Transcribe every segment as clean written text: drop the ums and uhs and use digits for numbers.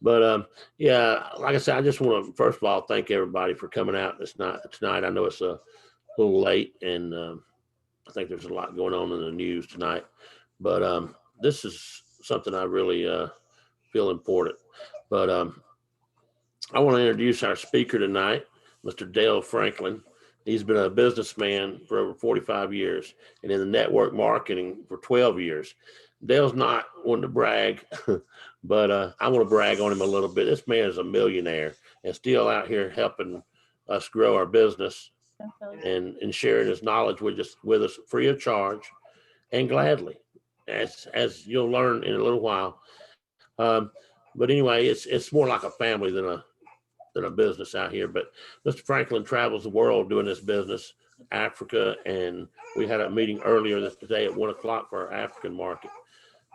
But yeah, like I said, I just want to first of all thank everybody for coming out tonight. I know it's a little late, and I think there's a lot going on in the news tonight. But this is something I really feel important. But I want to introduce our speaker tonight, Mr. Dale Franklin. He's been a businessman for over 45 years and in the network marketing for 12 years. Dale's not one to brag, but I want to brag on him a little bit. This man is a millionaire and still out here helping us grow our business and sharing his knowledge with us free of charge and gladly, as you'll learn in a little while. But anyway, it's more like a family than a business out here. But Mr. Franklin travels the world doing this business, Africa, and we had a meeting earlier today at 1:00 for our African market.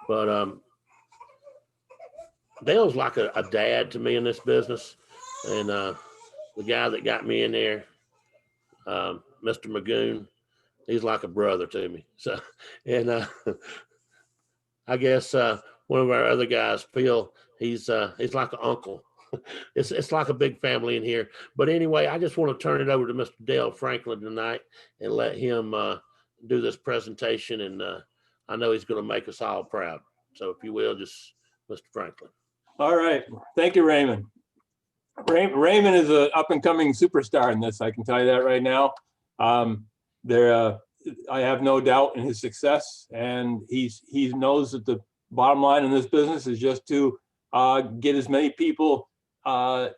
But Dale's like a dad to me in this business, and the guy that got me in there, Mr. Magoon, he's like a brother to me. So, and I guess one of our other guys, Phil, he's like an uncle. It's like a big family in here. But anyway, I just want to turn it over to Mr. Dale Franklin tonight and let him do this presentation. And I know he's going to make us all proud. So if you will, just Mr. Franklin. All right. Thank you, Raymond. Raymond is an up and coming superstar in this. I can tell you that right now. I have no doubt in his success, and he knows that the bottom line in this business is just to get as many people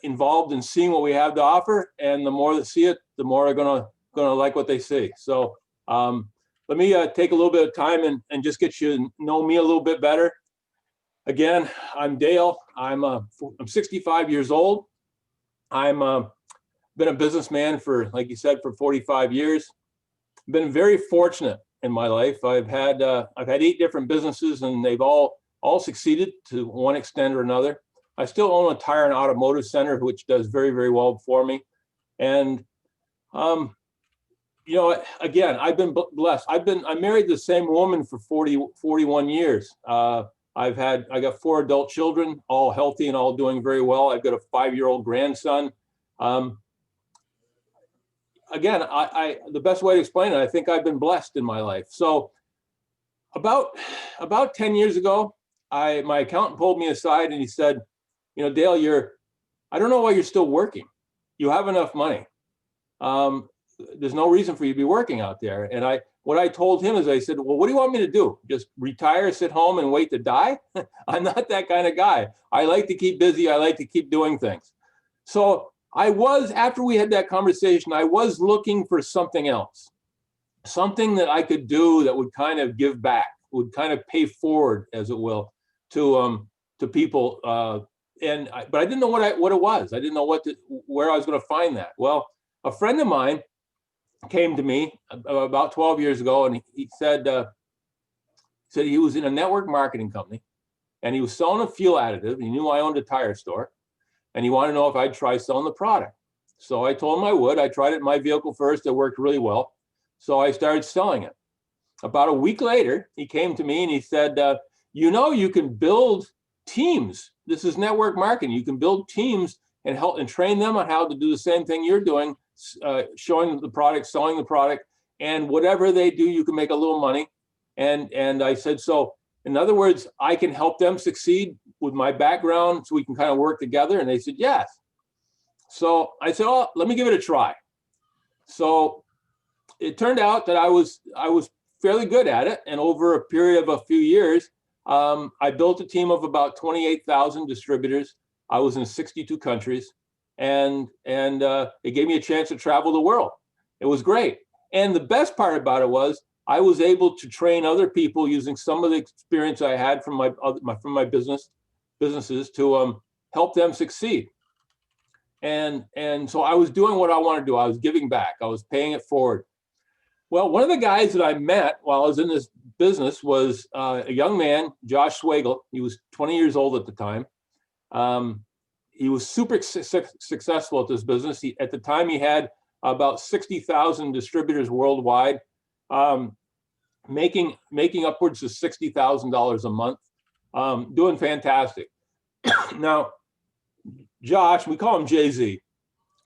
involved in seeing what we have to offer, and the more that see it, the more are gonna like what they see. So let me take a little bit of time and just get you to know me a little bit better. Again, I'm Dale. I'm 65 years old. I'm been a businessman for, like you said, for 45 years. Been very fortunate in my life. I've had 8 different businesses, and they've all succeeded to one extent or another. I still own a tire and automotive center, which does very, very well for me. And you know, again, I've been blessed. I married the same woman for 41 years. I got 4 adult children, all healthy and all doing very well. I've got a 5-year-old grandson. Again, the best way to explain it, I think I've been blessed in my life. So about 10 years ago, my accountant pulled me aside and he said, you know, Dale, I don't know why you're still working. You have enough money. There's no reason for you to be working out there. And what I told him is, I said, well, what do you want me to do? Just retire, sit home and wait to die? I'm not that kind of guy. I like to keep busy. I like to keep doing things. So after we had that conversation, I was looking for something else, something that I could do that would kind of give back, would kind of pay forward, as it will, to people. But I didn't know what it was. I didn't know where I was going to find that. Well, a friend of mine came to me about 12 years ago, and he said he was in a network marketing company, and he was selling a fuel additive. He knew I owned a tire store, and he wanted to know if I'd try selling the product. So I told him I would. I tried it in my vehicle first. It worked really well. So I started selling it. About a week later, he came to me and he said, you know, you can build teams. This is network marketing. You can build teams and help and train them on how to do the same thing you're doing, showing the product, selling the product, and whatever they do, you can make a little money. And I said, so in other words, I can help them succeed with my background, so we can kind of work together. And they said, yes. So I said, oh, let me give it a try. So it turned out that I was fairly good at it. And over a period of a few years, I built a team of about 28,000 distributors. I was in 62 countries, and it gave me a chance to travel the world. It was great. And the best part about it was I was able to train other people using some of the experience I had from my businesses to help them succeed. And so I was doing what I wanted to do. I was giving back. I was paying it forward. Well, one of the guys that I met while I was in this business was a young man, Josh Swagel. He was 20 years old at the time. He was super successful at this business. At the time, he had about 60,000 distributors worldwide, making upwards of $60,000 a month, doing fantastic. Now, Josh, we call him Jay-Z.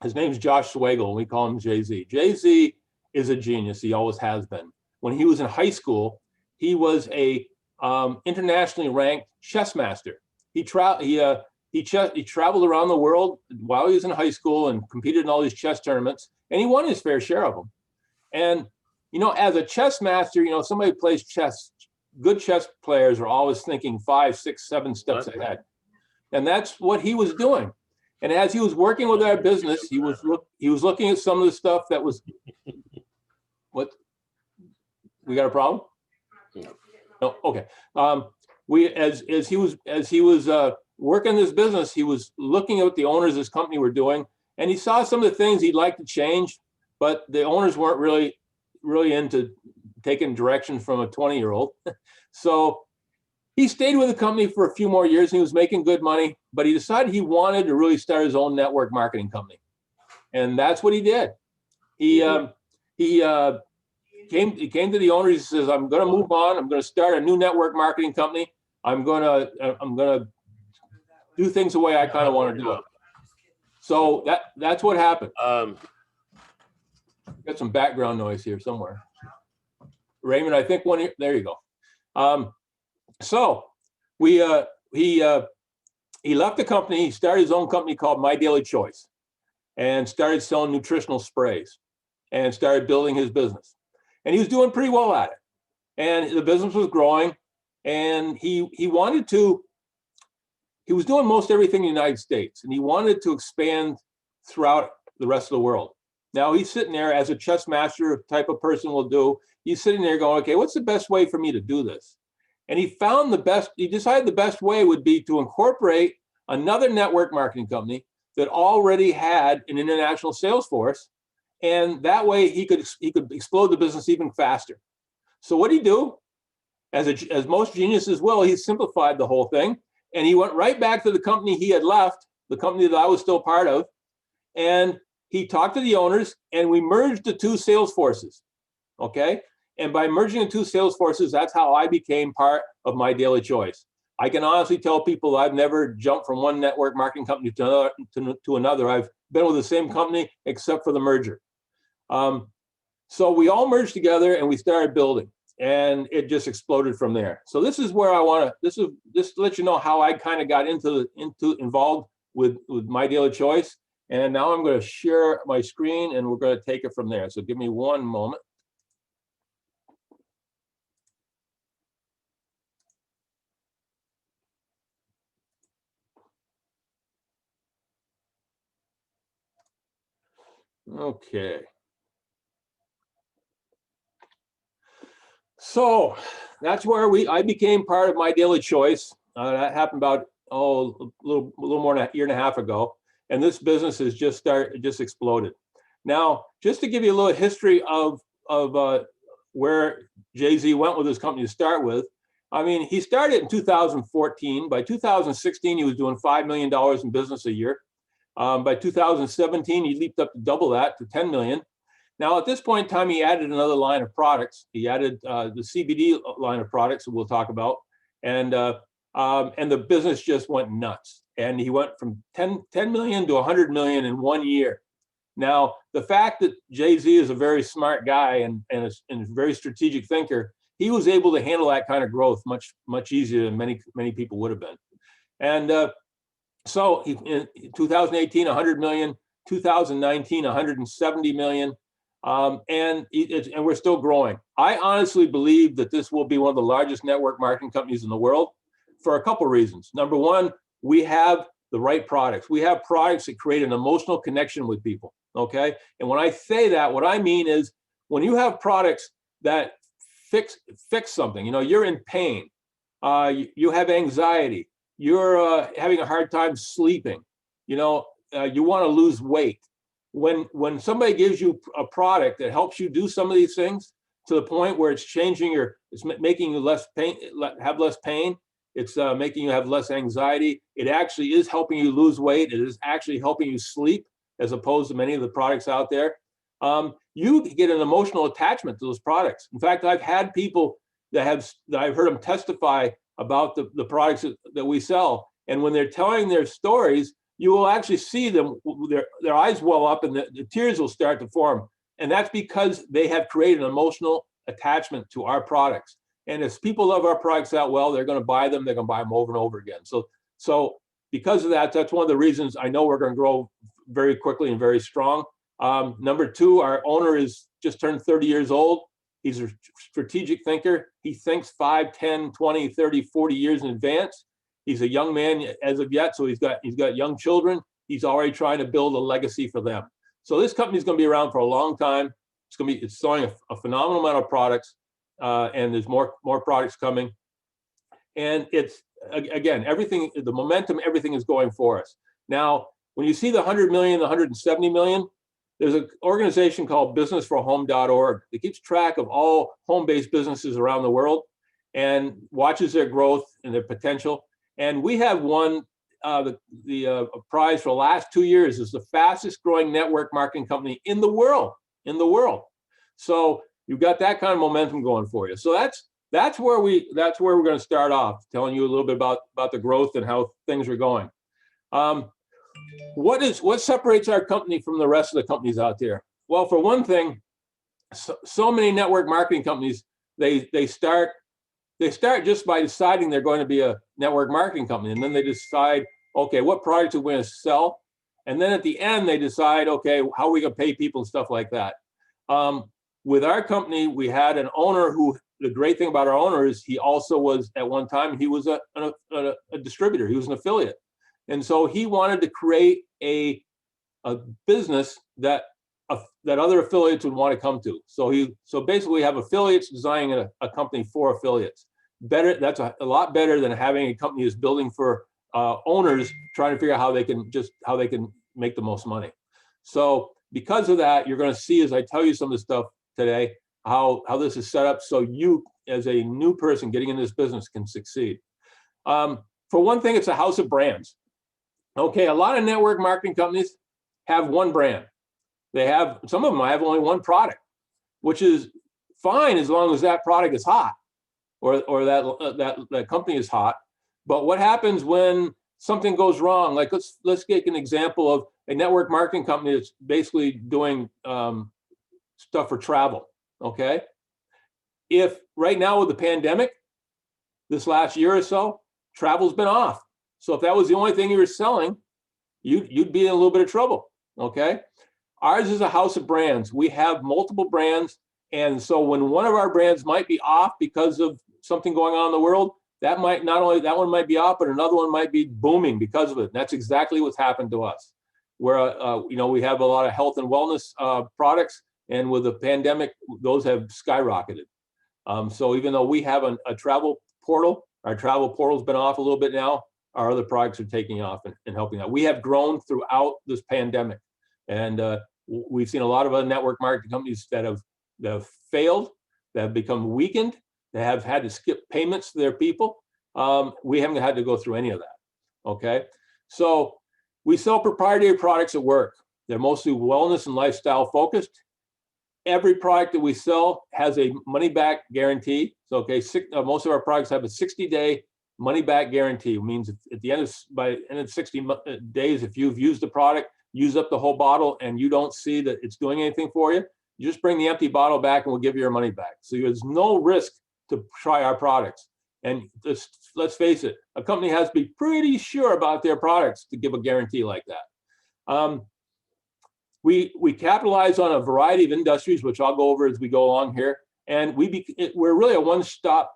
His name's Josh Swagel, and we call him Jay-Z. Jay-Z is a genius. He always has been. When he was in high school, he was a internationally ranked chess master. He traveled around the world while he was in high school and competed in all these chess tournaments, and he won his fair share of them. And, you know, as a chess master, you know, somebody who plays chess, good chess players are always thinking 5, 6, 7 steps ahead. And that's what he was doing. And as he was working with our business, he was looking at some of the stuff that was, what, we got a problem? No, okay. As he was working this business, he was looking at what the owners of this company were doing, and he saw some of the things he'd like to change, but the owners weren't really into taking direction from a 20-year-old. So he stayed with the company for a few more years, and he was making good money, but he decided he wanted to really start his own network marketing company. And that's what he did. He came to the owners. He says, I'm going to move on. I'm going to start a new network marketing company. I'm going to do things the way I kind of want to do it. So that's what happened. Got some background noise here somewhere. Raymond, I think there you go. So he left the company. He started his own company called My Daily Choice, and started selling nutritional sprays, and started building his business. And he was doing pretty well at it. And the business was growing, and he was doing most everything in the United States, and he wanted to expand throughout the rest of the world. Now he's sitting there as a chess master type of person will do. He's sitting there going, okay, what's the best way for me to do this? And he decided the best way would be to incorporate another network marketing company that already had an international sales force. And that way he could explode the business even faster. So what did he do? As most geniuses will, he simplified the whole thing. And he went right back to the company he had left, the company that I was still part of. And he talked to the owners, and we merged the two sales forces. Okay. And by merging the two sales forces, that's how I became part of My Daily Choice. I can honestly tell people I've never jumped from one network marketing company to another. I've been with the same company except for the merger. So we all merged together and we started building, and it just exploded from there. So this is where I want to, this is to let you know how I kind of got involved with My Daily Choice. And now I'm going to share my screen, and we're going to take it from there. So give me one moment. Okay. So that's where I became part of My Daily Choice. That happened about a little more than a year and a half ago, and this business has just exploded. Now, just to give you a little history of where Jay-Z went with his company to start with. I mean, he started in 2014. By 2016, he was doing $5 million in business a year. By 2017, he leaped up to double that to 10 million. Now, at this point in time, he added another line of products. He added the CBD line of products that we'll talk about, and the business just went nuts. And he went from 10 million to 100 million in 1 year. Now, the fact that Jay-Z is a very smart guy and a very strategic thinker, he was able to handle that kind of growth much easier than many people would have been. And so in 2018, 100 million, 2019, 170 million. And we're still growing. I honestly believe that this will be one of the largest network marketing companies in the world for a couple of reasons. Number one, we have the right products. We have products that create an emotional connection with people. Okay. And when I say that, what I mean is when you have products that fix something, you know, you're in pain, you have anxiety, you're having a hard time sleeping, you know, you want to lose weight. When somebody gives you a product that helps you do some of these things to the point where it's making you less pain, have less pain, it's making you have less anxiety, it actually is helping you lose weight, it is actually helping you sleep, as opposed to many of the products out there, you get an emotional attachment to those products. In fact, I've had people that I've heard them testify about the products that we sell, and when they're telling their stories, you will actually see them, their eyes well up and the tears will start to form. And that's because they have created an emotional attachment to our products. And if people love our products that well, they're going to buy them. They're going to buy them over and over again. So because of that, that's one of the reasons I know we're going to grow very quickly and very strong. Number two, our owner is just turned 30 years old. He's a strategic thinker. He thinks 5, 10, 20, 30, 40 years in advance. He's a young man as of yet, so he's got young children. He's already trying to build a legacy for them. So this company is going to be around for a long time. It's selling a phenomenal amount of products, and there's more products coming. And it's, again, everything, the momentum, everything is going for us. Now, when you see the 100 million, the 170 million, there's an organization called businessforhome.org that keeps track of all home-based businesses around the world and watches their growth and their potential. And we have won the prize for the last 2 years as the fastest growing network marketing company in the world. So you've got that kind of momentum going for you. So that's where we're going to start off, telling you a little bit about the growth and how things are going. What separates our company from the rest of the companies out there? Well, for one thing, so many network marketing companies, they start just by deciding they're going to be a network marketing company, and then they decide, okay, what products are we going to sell? And then at the end, they decide, okay, how are we going to pay people and stuff like that. With our company, we had an owner who, the great thing about our owner is he also was, at one time, he was a distributor. He was an affiliate. And so he wanted to create a business that other affiliates would want to come to. So basically we have affiliates designing a company for affiliates. That's a lot better than having a company that's building for owners trying to figure out how they can make the most money. So because of that, you're going to see, as I tell you some of the stuff today, how this is set up so you, as a new person getting into this business, can succeed. For one thing, it's a house of brands. Okay, a lot of network marketing companies have one brand. Some of them have only one product, which is fine as long as that product is hot, or that company is hot. But what happens when something goes wrong? Like let's take an example of a network marketing company that's basically doing stuff for travel. Okay, if right now with the pandemic, this last year or so, travel's been off. So if that was the only thing you were selling, you'd be in a little bit of trouble. Okay, ours is a house of brands. We have multiple brands, and so when one of our brands might be off because of something going on in the world, that one might be off, but another one might be booming because of it. And that's exactly what's happened to us. Where we have a lot of health and wellness products, and with the pandemic, those have skyrocketed. So even though we have a travel portal, our travel portal's been off a little bit now. Our other products are taking off and helping out. We have grown throughout this pandemic, and we've seen a lot of other network marketing companies that have failed, that have become weakened, that have had to skip payments to their people. We haven't had to go through any of that. Okay, so we sell proprietary products at work. They're mostly wellness and lifestyle focused. Every product that we sell has a money-back guarantee. So, okay, most of our products have a 60-day money-back guarantee. It means at the end of 60 days, if you've used the product, use up the whole bottle, and you don't see that it's doing anything for you, you just bring the empty bottle back, and we'll give you your money back. So there's no risk to try our products. And let's face it, a company has to be pretty sure about their products to give a guarantee like that. We capitalize on a variety of industries, which I'll go over as we go along here. And we're really a one-stop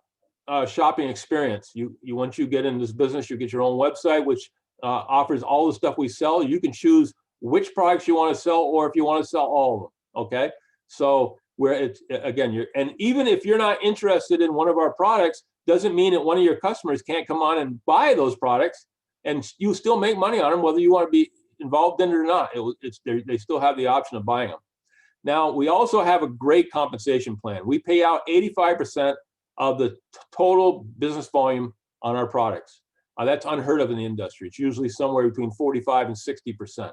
shopping experience. Once you get in this business, you get your own website, which offers all the stuff we sell. You can choose which products you want to sell, or if you want to sell all of them. Okay, so and even if you're not interested in one of our products, doesn't mean that one of your customers can't come on and buy those products, and you still make money on them, whether you want to be involved in it or not. They still have the option of buying them. Now, we also have a great compensation plan. We pay out 85% of the total business volume on our products. That's unheard of in the industry. It's usually somewhere between 45 and 60%.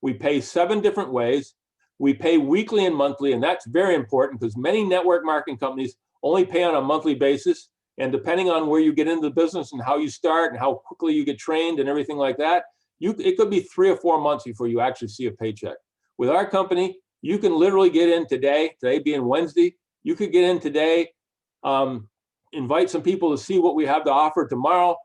We pay 7 different ways. We pay weekly and monthly, and that's very important because many network marketing companies only pay on a monthly basis. And depending on where you get into the business and how you start and how quickly you get trained and everything like that, it could be 3 or 4 months before you actually see a paycheck. With our company, you can literally get in today being Wednesday, you could get in today, invite some people to see what we have to offer tomorrow,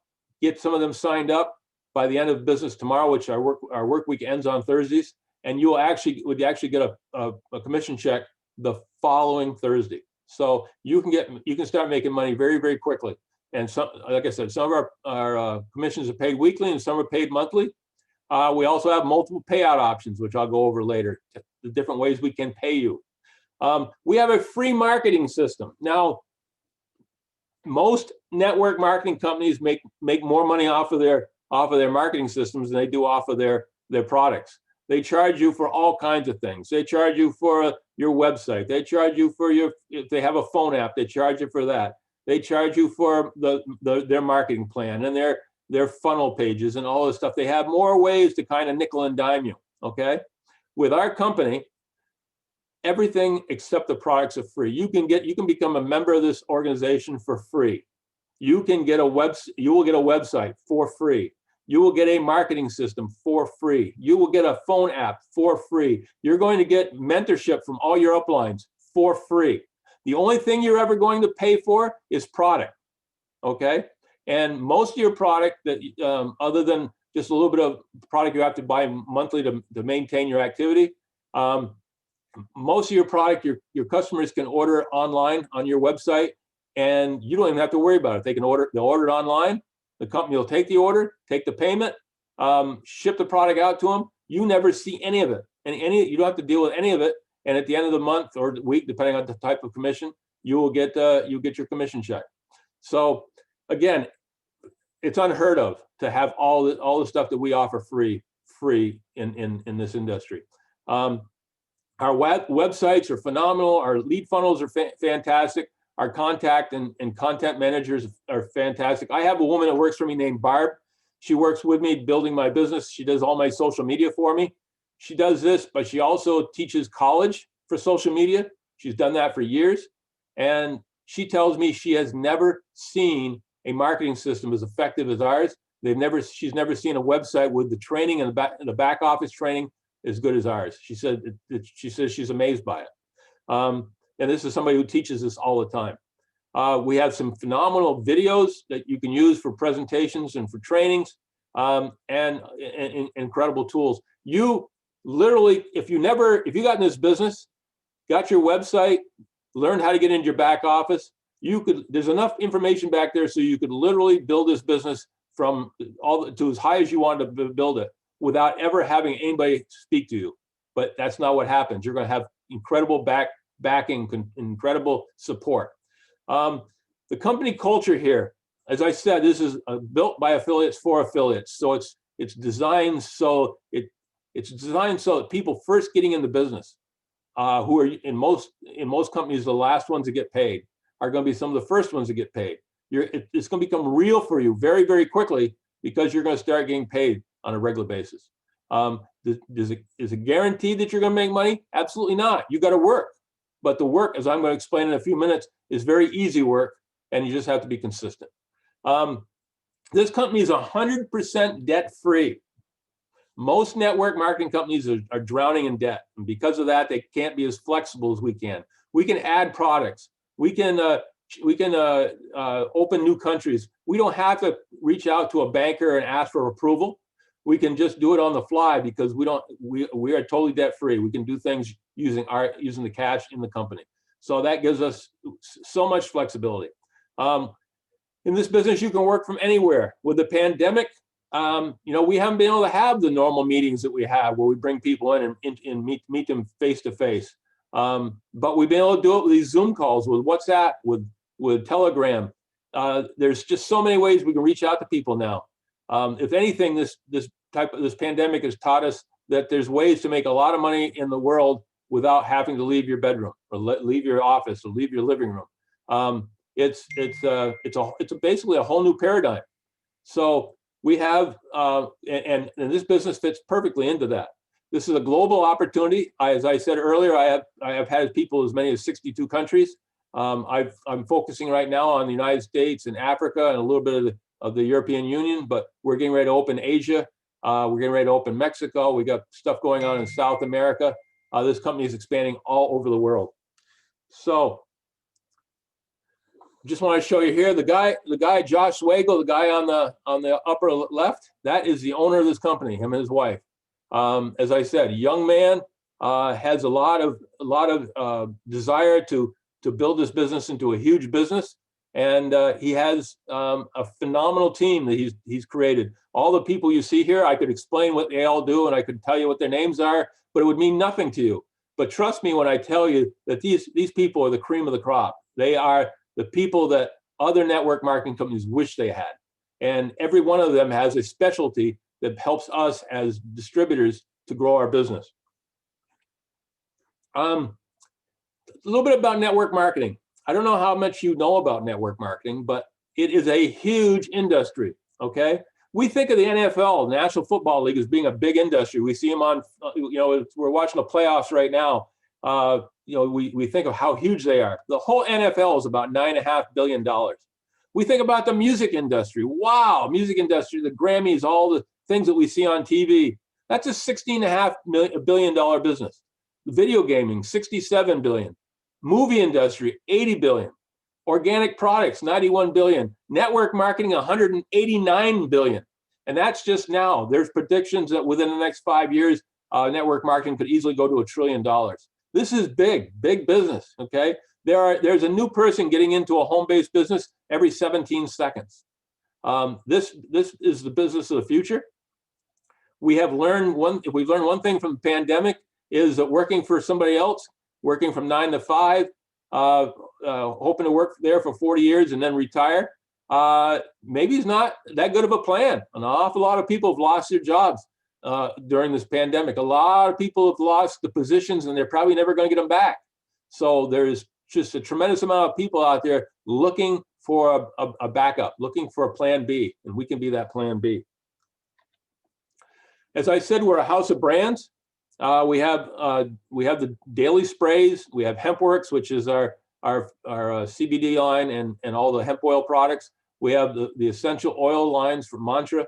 get some of them signed up by the end of business tomorrow, which our work week ends on Thursdays, and you would actually get a commission check the following Thursday. So you can start making money very, very quickly. And so, like I said, some of our commissions are paid weekly and some are paid monthly. We also have multiple payout options, which I'll go over later, the different ways we can pay you. We have a free marketing system. Now, most network marketing companies make more money off of their marketing systems than they do off of their products. They charge you for all kinds of things. They charge you for your website. They charge you for if they have a phone app, they charge you for that. They charge you for their marketing plan and their funnel pages and all this stuff. They have more ways to kind of nickel and dime you, okay? With our company, everything except the products are free. You can become a member of this organization for free. You will get a website for free. You will get a marketing system for free. You will get a phone app for free. You're going to get mentorship from all your uplines for free. The only thing you're ever going to pay for is product, okay? And most of your product, that other than just a little bit of product you have to buy monthly to maintain your activity, most of your product, your customers can order online on your website, and you don't even have to worry about it. They'll order it online. The company will take the order, take the payment, ship the product out to them. You never see any of it, and you don't have to deal with any of it. And at the end of the month or the week, depending on the type of commission, you'll get your commission check. So again, it's unheard of to have all the stuff that we offer free in this industry. Our websites are phenomenal. Our lead funnels are fantastic. Our contact and content managers are fantastic. I have a woman that works for me named Barb. She works with me building my business. She does all my social media for me. She does this, but she also teaches college for social media. She's done that for years. And she tells me she has never seen a marketing system as effective as ours. She's never seen a website with the training and the back office training as good as ours. She says she's amazed by it. And this is somebody who teaches this all the time. We have some phenomenal videos that you can use for presentations and for trainings, and incredible tools. You literally, if you got in this business, got your website, learned how to get into your back office, there's enough information back there so you could literally build this business from to as high as you want to build it without ever having anybody speak to you. But that's not what happens. You're going to have incredible backing, incredible support. The company culture here, as I said, this is built by affiliates for affiliates. So it's designed so that people first getting in the business, who are in most companies the last ones to get paid, are going to be some of the first ones to get paid. It's going to become real for you very, very quickly because you're going to start getting paid on a regular basis. Is it guaranteed that you're going to make money? Absolutely not. You got to work. But the work, as I'm going to explain in a few minutes, is very easy work, and you just have to be consistent. This company is 100% debt-free. Most network marketing companies are drowning in debt, and because of that, they can't be as flexible as we can. We can add products. We can open new countries. We don't have to reach out to a banker and ask for approval. We can just do it on the fly because we are totally debt-free. We can do things using the cash in the company. So that gives us so much flexibility. In this business, you can work from anywhere. With the pandemic, we haven't been able to have the normal meetings that we have where we bring people in and meet them face to face. But we've been able to do it with these Zoom calls, with WhatsApp, with Telegram. There's just so many ways we can reach out to people now. If anything, this pandemic has taught us that there's ways to make a lot of money in the world without having to leave your bedroom or leave your office or leave your living room. It's basically a whole new paradigm. So we have, and this business fits perfectly into that. This is a global opportunity. As I said earlier, I have had people as many as 62 countries. I'm focusing right now on the United States and Africa and a little bit of the European Union, but we're getting ready to open Asia We're getting ready to open Mexico. We got stuff going on in South America. This company is expanding all over the world. So just want to show you here, the guy Josh Swagel, the guy on the upper left, that is the owner of this company, him and his wife. As I said, young man, has a lot of desire to build this business into a huge business, and he has a phenomenal team that he's created. All the people you see here, I could explain what they all do, and I could tell you what their names are, but it would mean nothing to you. But trust me when I tell you that these people are the cream of the crop. They are the people that other network marketing companies wish they had. And every one of them has a specialty that helps us as distributors to grow our business. A little bit about network marketing. I don't know how much you know about network marketing, but it is a huge industry, okay? We think of the NFL, National Football League, as being a big industry. We see them on, we're watching the playoffs right now. We think of how huge they are. The whole NFL is about $9.5 billion. We think about the music industry. Wow, music industry, the Grammys, all the things that we see on TV. That's a $16.5 billion business. Video gaming, $67 billion. Movie industry, $80 billion. Organic products, $91 billion. Network marketing, $189 billion. And that's just now. There's predictions that within the next 5 years, network marketing could easily go to $1 trillion. This is big business, okay? There's a new person getting into a home-based business every 17 seconds. This is the business of the future. We've learned one thing from the pandemic is that working for somebody else, working from 9 to 5, hoping to work there for 40 years and then retire, maybe it's not that good of a plan. An awful lot of people have lost their jobs during this pandemic. A lot of people have lost the positions and they're probably never going to get them back. So there's just a tremendous amount of people out there looking for a backup, looking for a plan B, and we can be that plan B. As I said, we're a house of brands. We have the daily sprays. We have HempWorks, which is our CBD line and all the hemp oil products. We have the essential oil lines from Mantra.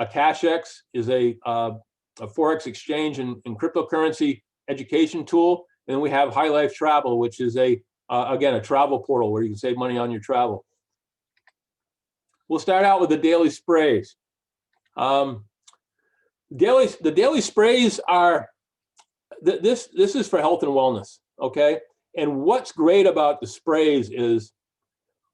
Akashx is a forex exchange and cryptocurrency education tool. And then we have High Life Travel, which is again a travel portal where you can save money on your travel. We'll start out with the daily sprays. The daily sprays are this is for health and wellness, okay? And what's great about the sprays is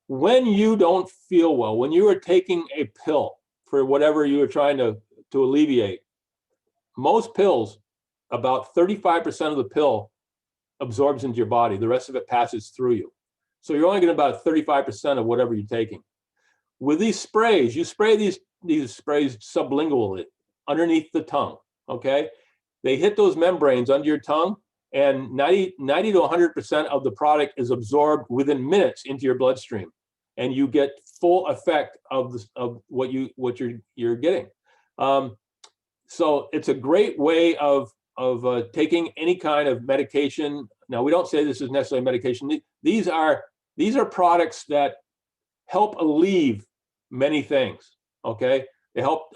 when you don't feel well, when you are taking a pill for whatever you are trying to alleviate, most pills, about 35% of the pill absorbs into your body. The rest of it passes through you. So you're only getting about 35% of whatever you're taking. With these sprays, you spray these sprays sublingually underneath the tongue, okay? They hit those membranes under your tongue, and 90 to 100% of the product is absorbed within minutes into your bloodstream, and you get full effect of what you're getting. So it's a great way of taking any kind of medication. Now, we don't say this is necessarily medication. These are products that help alleviate many things. Okay, they help.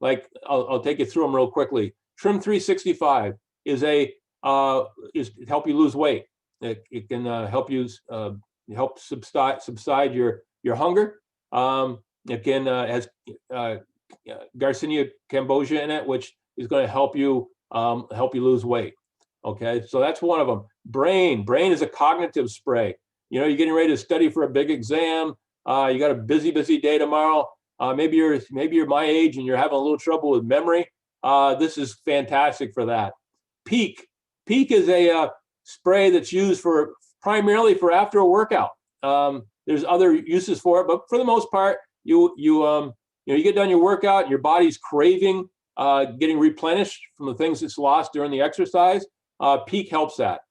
Like I'll take you through them real quickly. Trim 365 is to help you lose weight. It can help you help subside your hunger. It can has Garcinia cambogia in it, which is going to help you lose weight. Okay, so that's one of them. Brain is a cognitive spray. You know, you're getting ready to study for a big exam. You got a busy day tomorrow. Maybe you're my age and you're having a little trouble with memory. This is fantastic for that. Peak is a spray that's used primarily for after a workout. There's other uses for it, but for the most part, you get done your workout, your body's craving getting replenished from the things it's lost during the exercise. Peak helps that.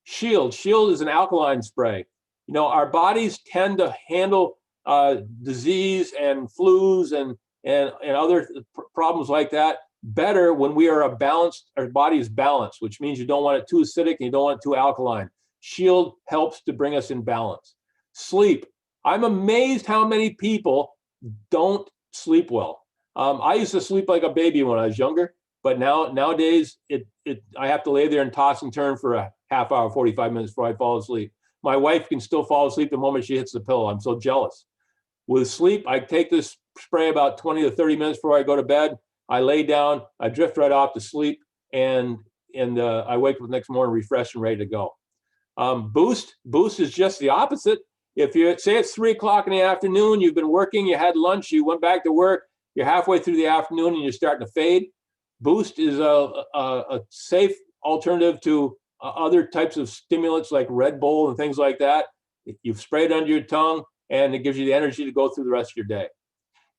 Shield is an alkaline spray. You know, our bodies tend to handle disease and flus and other problems like that better when we are our body is balanced, which means you don't want it too acidic and you don't want it too alkaline. Shield helps to bring us in balance. Sleep. I'm amazed how many people don't sleep well. I used to sleep like a baby when I was younger, but nowadays I have to lay there and toss and turn for a half hour, 45 minutes before I fall asleep. My wife can still fall asleep the moment she hits the pillow. I'm so jealous. With sleep, I take this spray about 20 to 30 minutes before I go to bed. I lay down, I drift right off to sleep, and I wake up the next morning refreshed and ready to go. Boost is just the opposite. If you say it's 3 o'clock in the afternoon, you've been working, you had lunch, you went back to work, you're halfway through the afternoon and you're starting to fade. Boost is a safe alternative to other types of stimulants like Red Bull and things like that. You've sprayed under your tongue and it gives you the energy to go through the rest of your day.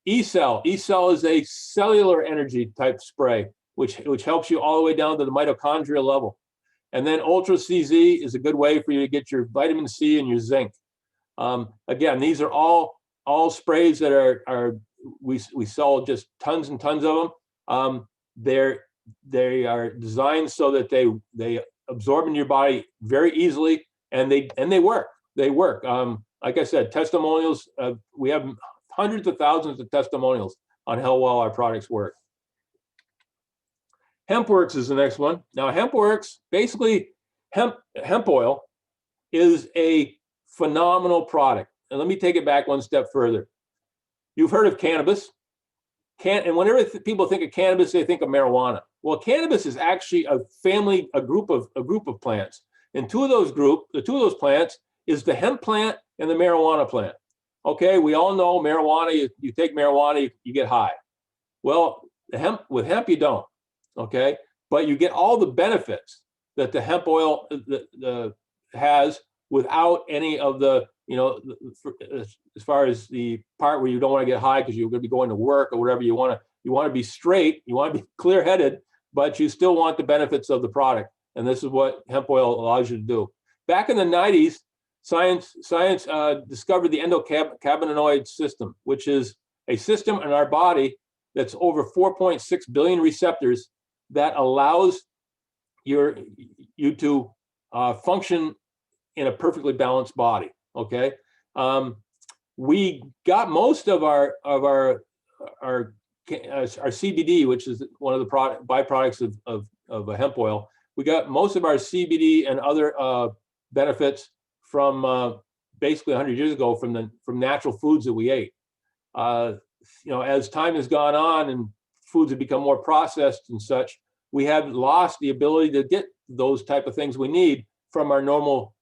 E-Cell is a cellular energy type spray, which helps you all the way down to the mitochondrial level. And then Ultra CZ is a good way for you to get your vitamin C and your zinc. Again, these are all sprays that we sell just tons and tons of them. They are designed so that they absorb in your body very easily, and they work. They work. Like I said, testimonials. We have hundreds of thousands of testimonials on how well our products work. HempWorks is the next one. Now, HempWorks, basically, hemp oil is a phenomenal product. And let me take it back one step further. You've heard of cannabis. And whenever people think of cannabis, they think of marijuana. Well, cannabis is actually a group of plants. And the two of those plants is the hemp plant and the marijuana plant. Okay, we all know marijuana, you take marijuana, you get high. Well, with hemp, you don't. Okay, but you get all the benefits that the hemp oil has without any of the, as far as the part where you don't want to get high because you're going to be going to work or whatever. You want to be straight, you want to be clear-headed, but you still want the benefits of the product. And this is what hemp oil allows you to do. Back in the 90s, science discovered the endocannabinoid system, which is a system in our body that's over 4.6 billion receptors that allows you to function in a perfectly balanced body. Okay, we got most of our CBD, which is one of the byproducts of hemp oil. We got most of our CBD and other benefits from basically 100 years ago from natural foods that we ate. As time has gone on and foods have become more processed and such, we have lost the ability to get those type of things we need from our normal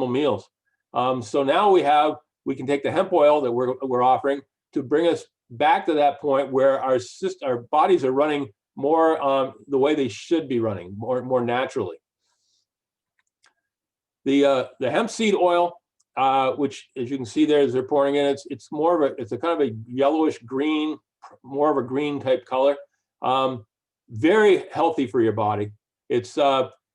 meals. So now we can take the hemp oil that we're offering to bring us back to that point where our bodies are running more the way they should be running, more naturally. The hemp seed oil, which as you can see there as they're pouring in, it's a kind of a yellowish green, more of a green type color. Very healthy for your body. It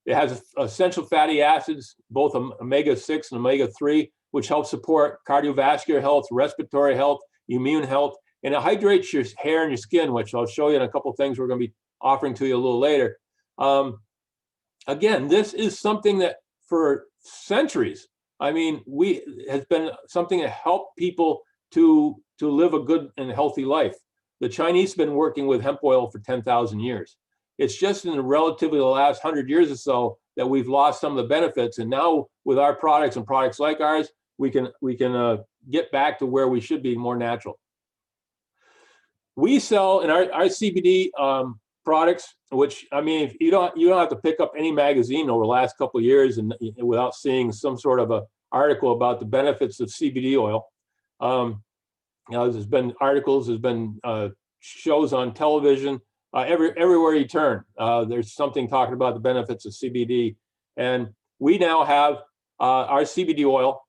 has essential fatty acids, both omega-6 and omega-3, which help support cardiovascular health, respiratory health, immune health, and it hydrates your hair and your skin, which I'll show you in a couple of things we're going to be offering to you a little later. Again, this is something that for centuries, has been something that helped people to live a good and healthy life. The Chinese have been working with hemp oil for 10,000 years. It's just in relatively the last 100 years or so that we've lost some of the benefits. And now with our products and products like ours, we can get back to where we should be, more natural. We sell in our CBD products, which if you don't have to pick up any magazine over the last couple of years and without seeing some sort of a article about the benefits of CBD oil. There's been articles, there's been shows on television, everywhere you turn. There's something talking about the benefits of CBD, and we now have our CBD oil.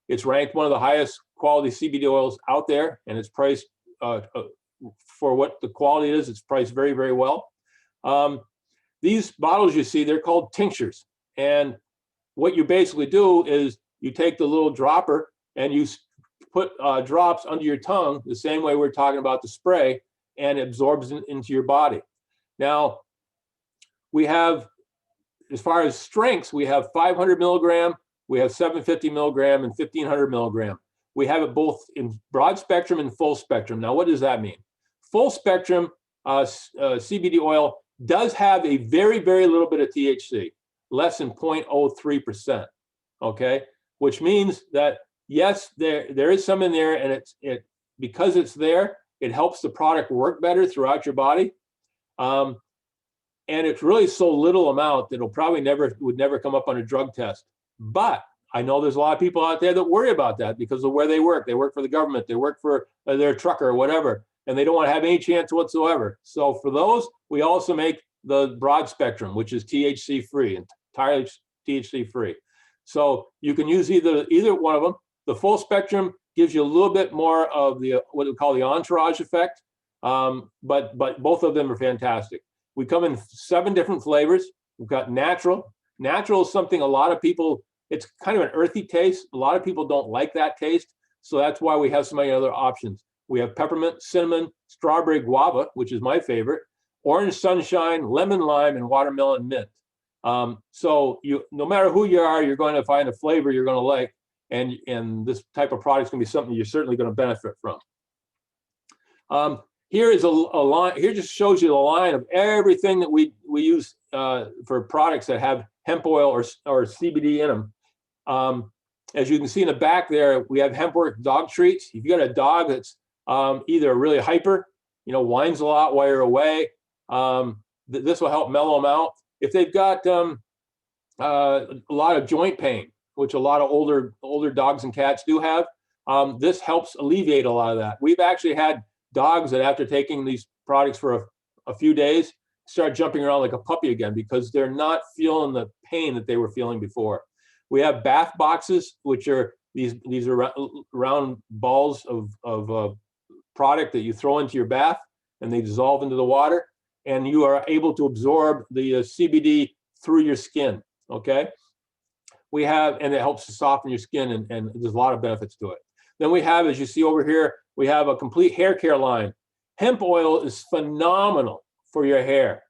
It's ranked one of the highest quality CBD oils out there, and it's priced for what the quality is. It's priced very, very well. These bottles you see, they're called tinctures, and what you basically do is you take the little dropper and you put drops under your tongue the same way we're talking about the spray, and it absorbs into your body. Now, we have, as far as strengths, we have 500 milligram, we have 750 milligram, and 1500 milligram. We have it both in broad spectrum and full spectrum. Now, what does that mean? full spectrum CBD oil does have a very, very little bit of THC, less than 0.03%. Okay, which means that yes, there is some in there, and because it's there, it helps the product work better throughout your body. And it's really so little amount that it'll probably would never come up on a drug test. But I know there's a lot of people out there that worry about that because of where they work. They work for the government, they work for their trucker or whatever, and they don't want to have any chance whatsoever. So for those, we also make the broad spectrum, which is THC free, entirely THC free. So you can use either one of them. The full spectrum gives you a little bit more of the what we call the entourage effect, but both of them are fantastic. We come in 7 different flavors. We've got natural. Natural is something a lot of people, it's kind of an earthy taste. A lot of people don't like that taste. So that's why we have so many other options. We have peppermint, cinnamon, strawberry guava, which is my favorite, orange sunshine, lemon lime, and watermelon mint. So no matter who you are, you're going to find a flavor you're going to like. And this type of product is going to be something you're certainly going to benefit from. Here is a line. Here just shows you the line of everything that we use for products that have hemp oil or CBD in them. As you can see in the back there, we have hemp work dog treats. If you got a dog that's either really hyper, whines a lot while you're away, this will help mellow them out. If they've got a lot of joint pain, which a lot of older dogs and cats do have, this helps alleviate a lot of that. We've actually had dogs that after taking these products for a few days start jumping around like a puppy again because they're not feeling the pain that they were feeling before. We have bath boxes, which are these are round balls of product that you throw into your bath and they dissolve into the water, and you are able to absorb the CBD through your skin. Okay, and it helps to soften your skin, and there's a lot of benefits to it. Then we have, as you see over here, we have a complete hair care line. Hemp oil is phenomenal for your hair.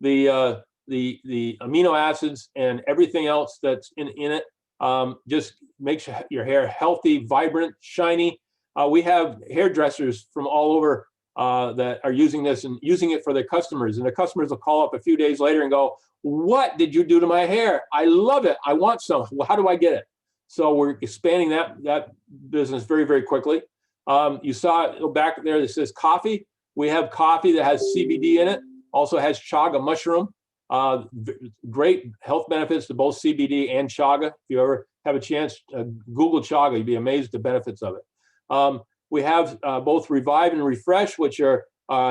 The amino acids and everything else that's in it just makes your hair healthy, vibrant, shiny. We have hairdressers from all over that are using this and using it for their customers. And the customers will call up a few days later and go, "What did you do to my hair? I love it. I want some. Well, how do I get it?" So we're expanding that business very, very quickly. You saw it back there that says coffee. We have coffee that has CBD in it, also has chaga mushroom. Great health benefits to both CBD and chaga. If you ever have a chance, Google chaga, you'd be amazed at the benefits of it. We have both Revive and Refresh, which are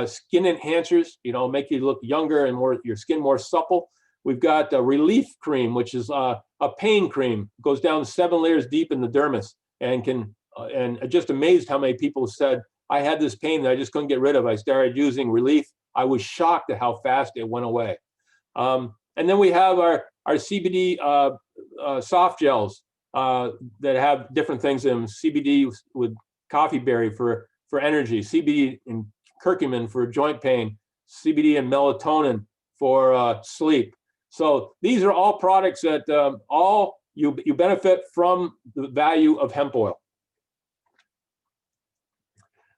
skin enhancers, make you look younger and your skin more supple. We've got Relief Cream, which is a pain cream, goes down 7 layers deep in the dermis, and just amazed how many people said, "I had this pain that I just couldn't get rid of. I started using Relief. I was shocked at how fast it went away." And then we have our CBD soft gels that have different things in them. CBD with coffee berry for energy, CBD and curcumin for joint pain, CBD and melatonin for sleep. So these are all products that all you benefit from the value of hemp oil.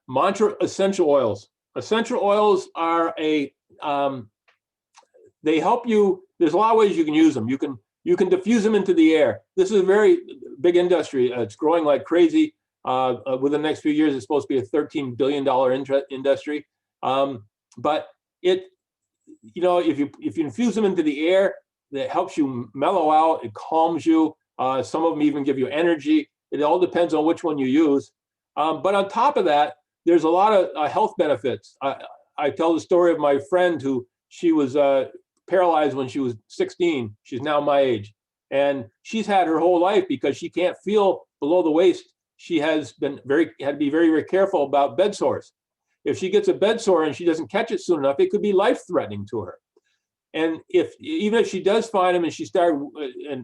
Mantra essential oils. Essential oils are they help you. There's a lot of ways you can use them. You can diffuse them into the air. This is a very big industry. It's growing like crazy. Within the next few years, it's supposed to be a $13 billion industry. But if you infuse them into the air, that helps you mellow out. It calms you. Some of them even give you energy. It all depends on which one you use. But on top of that, there's a lot of health benefits. I tell the story of my friend who she was paralyzed when she was 16. She's now my age, and she's had her whole life because she can't feel below the waist. She has had to be very, very careful about bed sores. If she gets a bed sore and she doesn't catch it soon enough, it could be life-threatening to her. And even if she does find them and she started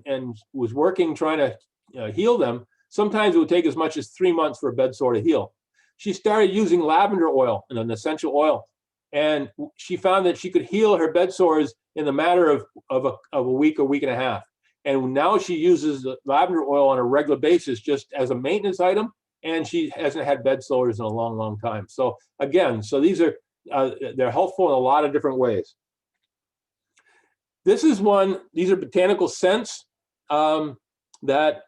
and was working trying to heal them, sometimes it would take as much as 3 months for a bed sore to heal. She started using lavender oil, an essential oil, and she found that she could heal her bed sores in the matter of a week or week and a half. And now she uses lavender oil on a regular basis just as a maintenance item, and she hasn't had bed sores in a long, long time. So again, these are they're helpful in a lot of different ways. This is one, these are botanical scents that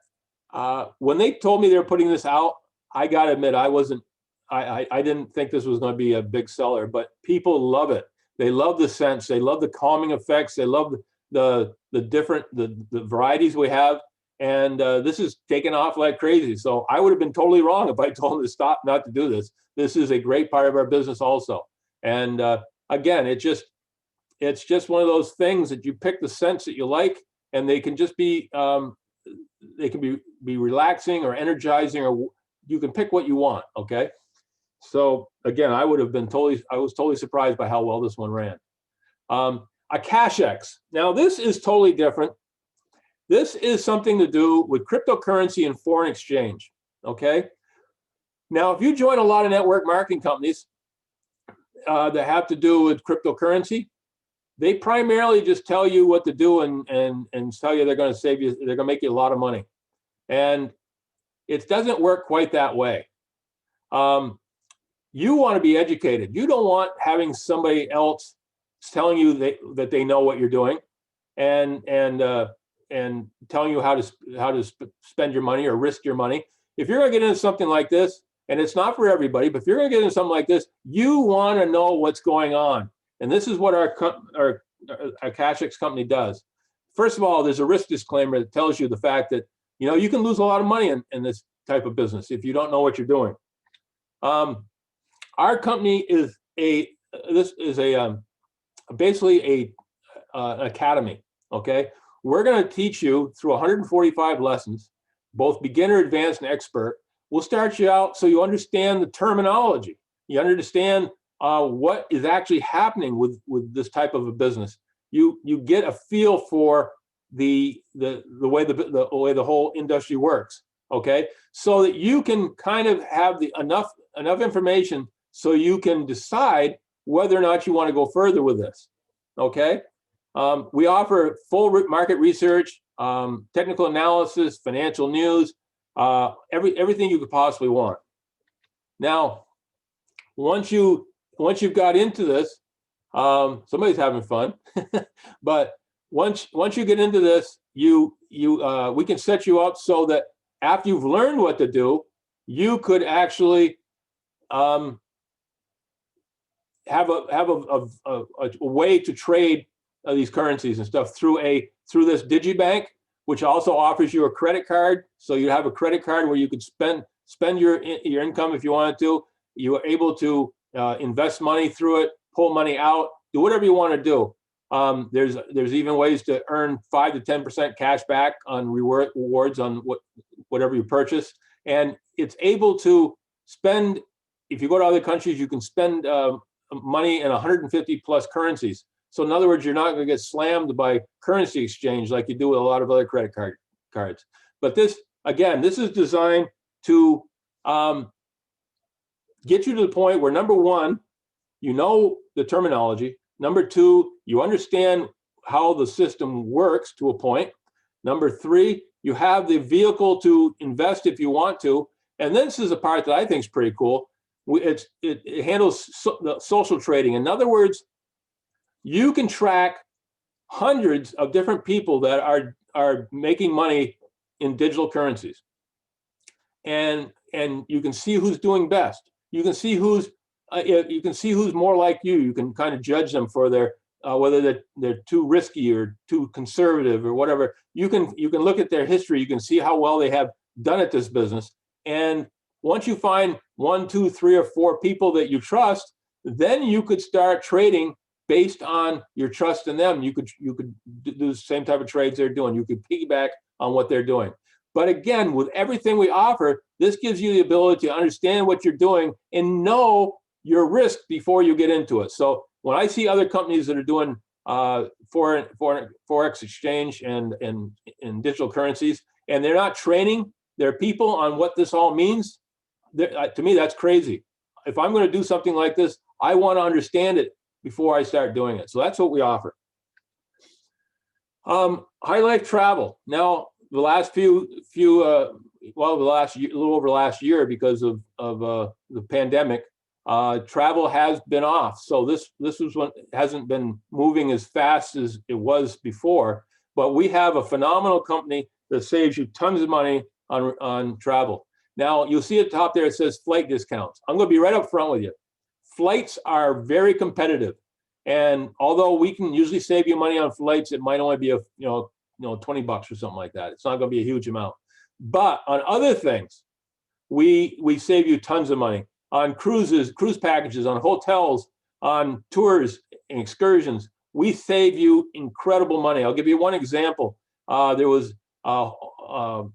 when they told me they were putting this out, I got to admit, I didn't think this was going to be a big seller, but people love it. They love the scents. They love the calming effects. They love the different, the varieties we have. And this is taken off like crazy. So I would have been totally wrong if I told them to stop not to do this. This is a great part of our business also. And again, it's just one of those things that you pick the scents that you like, and they can just be they can be relaxing or energizing, or you can pick what you want. Okay. So again, I was totally surprised by how well this one ran. A cash X. Now this is totally different. This is something to do with cryptocurrency and foreign exchange. Okay. Now, if you join a lot of network marketing companies that have to do with cryptocurrency, they primarily just tell you what to do and tell you they're going to save you, they're going to make you a lot of money. And it doesn't work quite that way. You want to be educated. You don't want having somebody else telling you that they know what you're doing and telling you how to spend your money or risk your money. If you're going to get into something like this, and it's not for everybody, but if you're going to get into something like this, you want to know what's going on. And this is what our Cash X company does. First of all, there's a risk disclaimer that tells you the fact that, you know, you can lose a lot of money in this type of business if you don't know what you're doing. Our company is basically an academy. Okay, we're going to teach you through 145 lessons, both beginner, advanced, and expert. We'll start you out so you understand the terminology. You understand what is actually happening with this type of a business. You get a feel for the way the whole industry works. Okay, so that you can kind of have enough information so you can decide whether or not you want to go further with this. Okay, we offer full market research, technical analysis, financial news, everything you could possibly want. Now, once you've got into this, somebody's having fun, but once you get into this, we can set you up so that after you've learned what to do, you could actually have a way to trade these currencies and stuff through this digibank, which also offers you a credit card. So you have a credit card where you could spend your income if you wanted to. You are able to invest money through it, pull money out, do whatever you want to do. There's even ways to earn 5 to 10% cash back on rewards on whatever you purchase, and it's able to spend. If you go to other countries, you can spend money in 150 plus currencies. So in other words, you're not going to get slammed by currency exchange like you do with a lot of other credit cards. But this is designed to get you to the point where, number one, you know the terminology. Number two, you understand how the system works to a point. Number three, you have the vehicle to invest if you want to. And this is a part that I think is pretty cool. It handles the social trading. In other words, you can track hundreds of different people that are making money in digital currencies, and you can see who's doing best. You can see who's more like you. You can kind of judge them for their whether they're too risky or too conservative or whatever. You can look at their history. You can see how well they have done at this business. And once you find 1, 2, 3, or 4 people that you trust, then you could start trading based on your trust in them. You could do the same type of trades they're doing. You could piggyback on what they're doing. But again, with everything we offer, this gives you the ability to understand what you're doing and know your risk before you get into it. So when I see other companies that are doing forex exchange and digital currencies, and they're not training their people on what this all means, to me, that's crazy. If I'm going to do something like this, I want to understand it before I start doing it. So that's what we offer. High life travel. Now, the last a little over the last year, because of the pandemic, travel has been off. So this was one hasn't been moving as fast as it was before. But we have a phenomenal company that saves you tons of money on travel. Now you'll see at the top there it says flight discounts. I'm going to be right up front with you. Flights are very competitive, and although we can usually save you money on flights, it might only be a $20 or something like that. It's not going to be a huge amount. But on other things, we save you tons of money on cruises, cruise packages, on hotels, on tours and excursions. We save you incredible money. I'll give you one example. There was hotels.com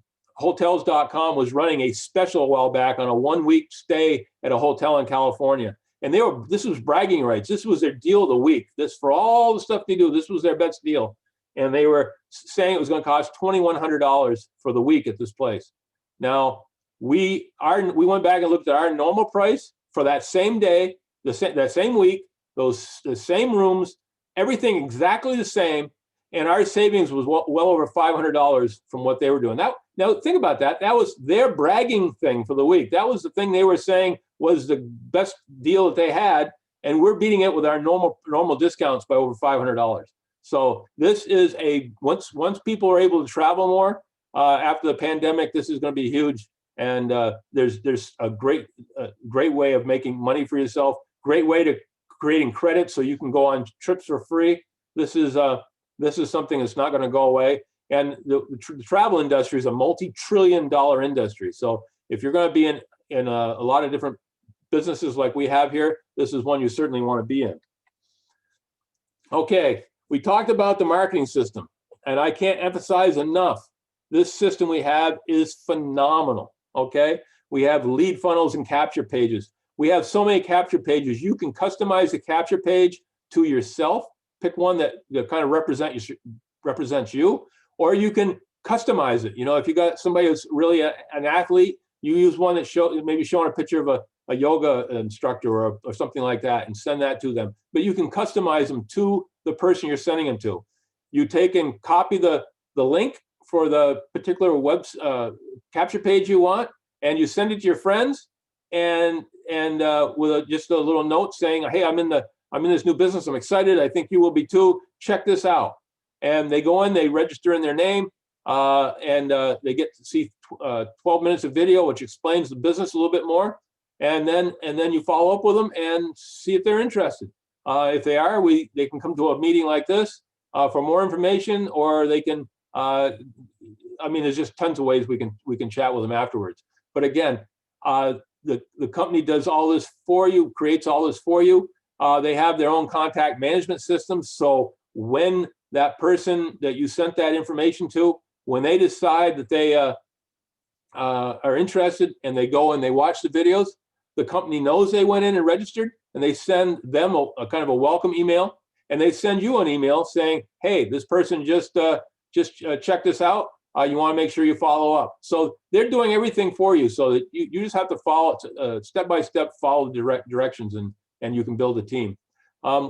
was running a special a while back on a 1-week stay at a hotel in California. And this was bragging rights. This was their deal of the week. This, for all the stuff they do, this was their best deal. And they were saying it was going to cost $2,100 for the week at this place. Now, we went back and looked at our normal price for that same day, that same week, the same rooms, everything exactly the same, and our savings was well over $500 from what they were doing. Now think about that. That was their bragging thing for the week. That was the thing they were saying was the best deal that they had, and we're beating it with our normal discounts by over $500. So this is once people are able to travel more after the pandemic, this is going to be huge. And there's a great way of making money for yourself. Great way to creating credit so you can go on trips for free. This is something that's not going to go away. And the travel industry is a multi-trillion-dollar industry. So if you're going to be in a lot of different businesses like we have here, this is one you certainly want to be in. Okay, we talked about the marketing system, and I can't emphasize enough, this system we have is phenomenal. Okay, we have lead funnels and capture pages. We have so many capture pages. You can customize the capture page to yourself. Pick one that kind of represents you, or you can customize it. If you got somebody who's really an athlete, you use one that maybe showing a picture of a yoga instructor or something like that, and send that to them. But you can customize them to the person you're sending them to. You take and copy the link for the particular capture page you want, and you send it to your friends, and with just a little note saying, "Hey, I'm in this new business. I'm excited. I think you will be too. Check this out." And they go in, they register in their name, and they get to see 12 minutes of video, which explains the business a little bit more. And then you follow up with them and see if they're interested. If they are, they can come to a meeting like this for more information, or they can. There's just tons of ways we can chat with them afterwards. But again, the company does all this for you, creates all this for you. They have their own contact management system. So when that person that you sent that information to, when they decide that they are interested and they go and they watch the videos, the company knows they went in and registered, and they send them a kind of a welcome email, and they send you an email saying, "Hey, this person just check this out. You want to make sure you follow up." So they're doing everything for you, so that you just have to follow step by step, follow the directions, and you can build a team.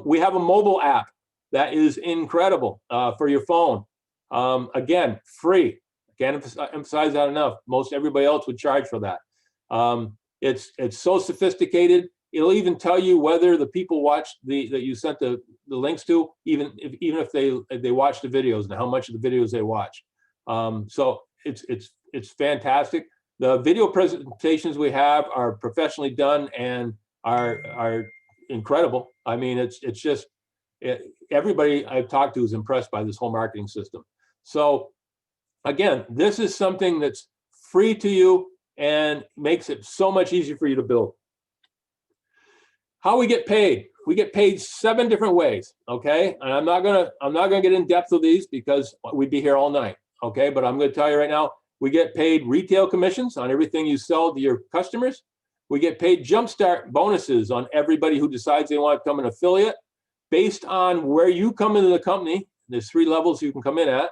We have a mobile app that is incredible for your phone. Again, free. I can't emphasize that enough. Most everybody else would charge for that. It's so sophisticated. It'll even tell you whether the people watched that you sent the links to, even if they watch the videos, and how much of the videos they watch. So it's fantastic. The video presentations we have are professionally done and are incredible. I mean, it's just everybody I've talked to is impressed by this whole marketing system. So again, this is something that's free to you and makes it so much easier for you to build. How we get paid? We get paid 7 different ways. Okay, and I'm not gonna get in depth with these because we'd be here all night. Okay, but I'm going to tell you right now, we get paid retail commissions on everything you sell to your customers. We get paid jumpstart bonuses on everybody who decides they want to become an affiliate. Based on where you come into the company, there's 3 levels you can come in at.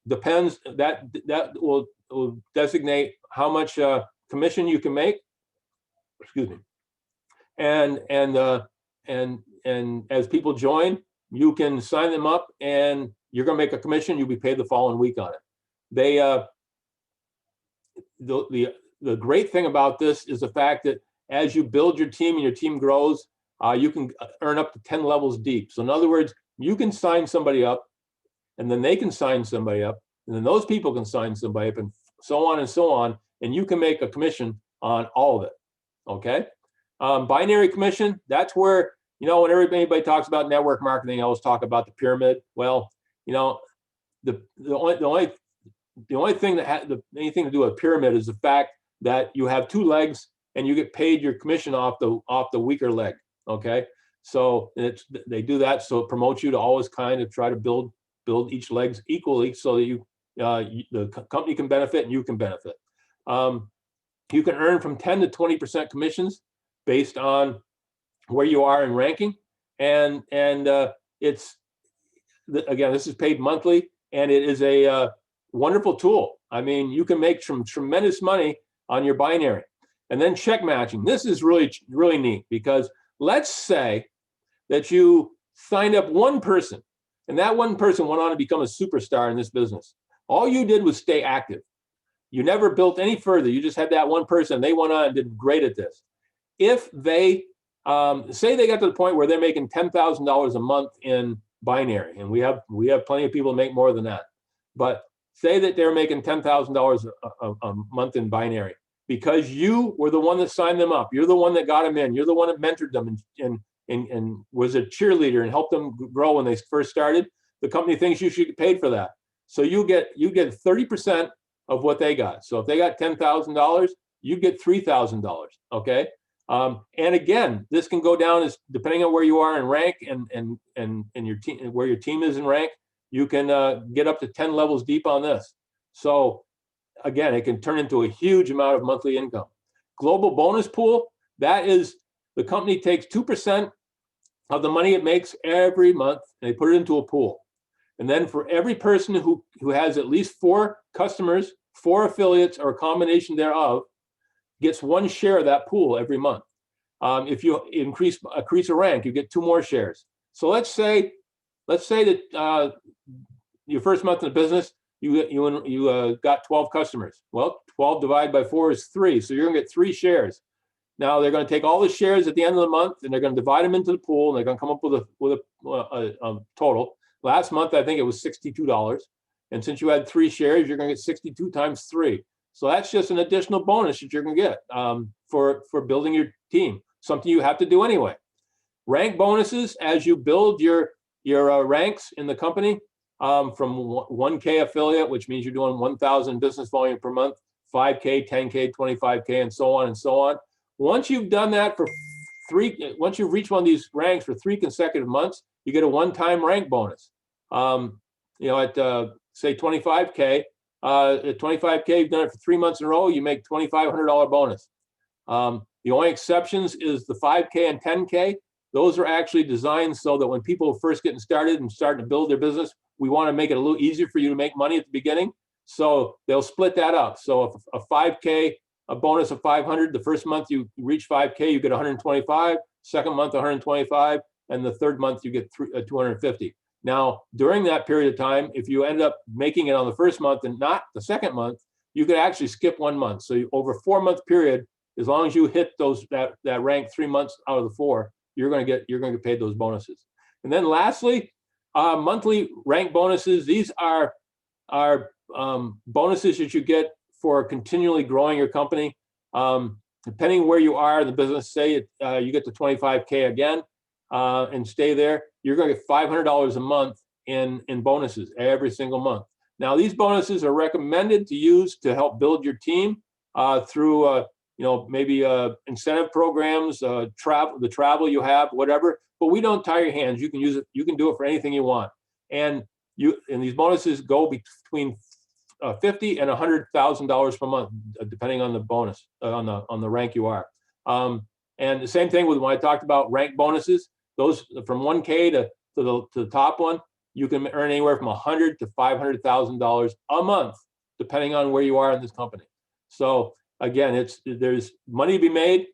Depends, that will designate how much commission you can make. Excuse me. And as people join, you can sign them up, and you're going to make a commission. You'll be paid the following week on it. The great thing about this is the fact that as you build your team and your team grows, you can earn up to 10 levels deep. So in other words, you can sign somebody up, and then they can sign somebody up, and then those people can sign somebody up, and so on and so on, and you can make a commission on all of it, okay? Binary commission, that's where, you know, when anybody talks about network marketing, I always talk about the pyramid. Well, you know, the only thing that has anything to do with a pyramid is the fact that you have two legs and you get paid your commission off the weaker leg, okay? So they do that so it promotes you to always kind of try to build each legs equally so that the company can benefit and you can benefit. You can earn from 10 to 20% commissions based on where you are in ranking, and it's, again, this is paid monthly, and it is a wonderful tool. I mean, you can make some tremendous money on your binary. And then check matching. This is really, really neat, because let's say that you signed up one person, and that one person went on to become a superstar in this business. All you did was stay active. You never built any further. You just had that one person. They went on and did great at this. If they, say they got to the point where they're making $10,000 a month in binary, and we have plenty of people make more than that, but say that they're making $10,000 a month in binary, because you were the one that signed them up. You're the one that got them in. You're the one that mentored them and was a cheerleader and helped them grow when they first started. The company thinks you should get paid for that. So you get 30% of what they got. So if they got $10,000, you get $3,000. Okay. And again, this can go down as depending on where you are in rank and your team, where your team is in rank. You can get up to 10 levels deep on this. So again, it can turn into a huge amount of monthly income. Global bonus pool, that is, the company takes 2% of the money it makes every month, and they put it into a pool. And then for every person who has at least 4 customers, 4 affiliates, or a combination thereof, gets 1 share of that pool every month. If you increase a rank, you get 2 more shares. So let's say that your first month in the business, you got 12 customers. Well, 12 divided by 4 is 3. So you're gonna get 3 shares. Now they're gonna take all the shares at the end of the month, and they're gonna divide them into the pool, and they're gonna come up with a total. Last month, I think it was $62. And since you had 3 shares, you're gonna get 62 times 3. So that's just an additional bonus that you're gonna get for building your team, something you have to do anyway. Rank bonuses, as you build your ranks in the company, from 1K affiliate, which means you're doing 1,000 business volume per month, 5K, 10K, 25K, and so on and so on. Once you've done that once you've reached one of these ranks for 3 consecutive months, you get a one-time rank bonus. You know, at say 25K, at 25K, you've done it for 3 months in a row, you make $2,500 bonus. The only exceptions is the 5K and 10K. Those are actually designed so that when people are first getting started and starting to build their business, we want to make it a little easier for you to make money at the beginning. So they'll split that up. So if a 5K, a bonus of 500, the first month you reach 5K, you get 125, second month 125, and the third month you get 250. Now, during that period of time, if you end up making it on the first month and not the second month, you could actually skip 1 month. So over a 4-month period, as long as you hit that rank 3 months out of the 4, you're going to get paid those bonuses. And then lastly, monthly rank bonuses. These are bonuses that you get for continually growing your company. Depending where you are in the business, say you get to 25K again and stay there, you're going to get $500 a month in bonuses every single month. Now, these bonuses are recommended to use to help build your team through maybe incentive programs, the travel you have, whatever. But we don't tie your hands. You can use it. You can do it for anything you want. And these bonuses go between $50,000 and $100,000 per month, depending on the bonus on the rank you are. And the same thing with when I talked about rank bonuses. Those from 1K to the top one, you can earn anywhere from $100,000 to $500,000 a month, depending on where you are in this company. So again, there's money to be made.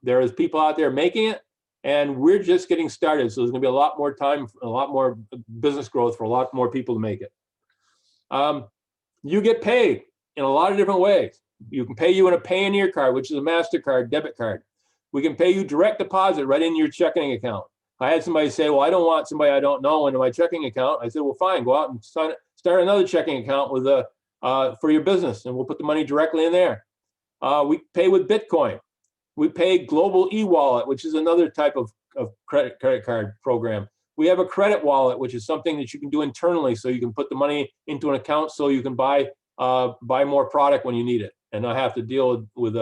There is people out there making it, and we're just getting started. So there's going to be a lot more time, a lot more business growth for a lot more people to make it. You get paid in a lot of different ways. You can pay you in a Payoneer card, which is a MasterCard debit card. We can pay you direct deposit right into your checking account. I had somebody say, well, I don't want somebody I don't know into my checking account. I said, well, fine, go out and start another checking account with for your business, and we'll put the money directly in there. We pay with Bitcoin. We pay Global e-wallet, which is another type of credit card program. We have a credit wallet, which is something that you can do internally, so you can put the money into an account so you can buy more product when you need it, and not have to deal with